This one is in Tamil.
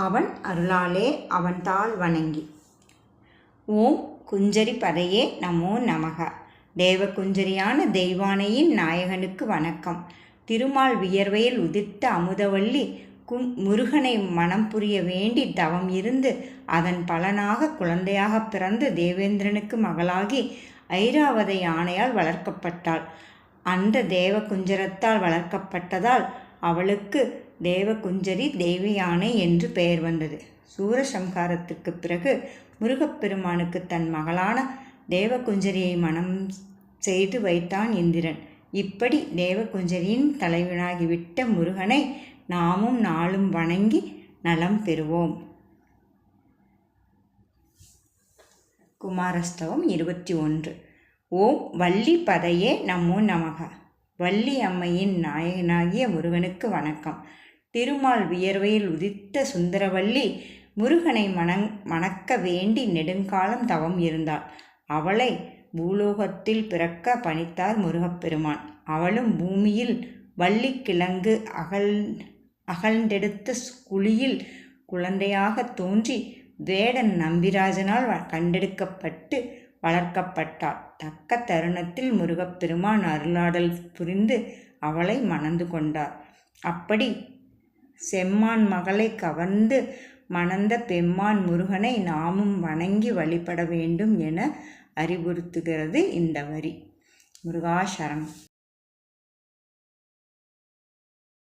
அவன் அருளாலே அவன்தாள் வணங்கி. ஓம் குஞ்சரி பதையே நமோ நமக. தேவகுஞ்சரியான தெய்வானையின் நாயகனுக்கு வணக்கம். திருமால் வியர்வையில் உதிர்த்த அமுதவல்லி முருகனை மனம் புரிய வேண்டி தவம் இருந்து அதன் பலனாக குழந்தையாக பிறந்து தேவேந்திரனுக்கு மகளாகி ஐராவத யானையால் வளர்க்கப்பட்டாள். அந்த தேவகுஞ்சரத்தால் வளர்க்கப்பட்டதால் அவளுக்கு தேவகுஞ்சரி தெய்வயானை என்று பெயர் வந்தது. சூரசம்ஹாரத்துக்கு பிறகு முருகப்பெருமானுக்கு தன் மகளான தேவகுஞ்சரியை மனம் செய்து வைத்தான் இந்திரன். இப்படி தேவகுஞ்சரியின் தலைவனாகிவிட்ட முருகனை நாமும் நாளும் வணங்கி நலம் பெறுவோம். குமாரஸ்தவம் 21. ஓம் வள்ளி பதையே நமோ நமக. வள்ளி அம்மையின் நாயகனாகிய முருகனுக்கு வணக்கம். திருமால் வியர்வையில் உதித்த சுந்தரவல்லி முருகனை மணக்க வேண்டி நெடுங்காலம் தவம் இருந்தாள். அவளை பூலோகத்தில் பிறக்க பணித்தார் முருகப்பெருமான். அவளும் பூமியில் வள்ளி கிழங்கு அகழ்ந்தெடுத்த குழியில் குழந்தையாக தோன்றி வேடன் நம்பிராஜனால் கண்டெடுக்கப்பட்டு வளர்க்கப்பட்டாள். தக்க தருணத்தில் முருகப்பெருமான் அருளாடல் புரிந்து அவளை மணந்து கொண்டார். அப்படி செம்மான் மகளை கவர்ந்து மணந்த பெம்மான் முருகனை நாமும் வணங்கி வழிபட வேண்டும் என அறிவுறுத்துகிறது இந்த வரி. முருகா சரணம்.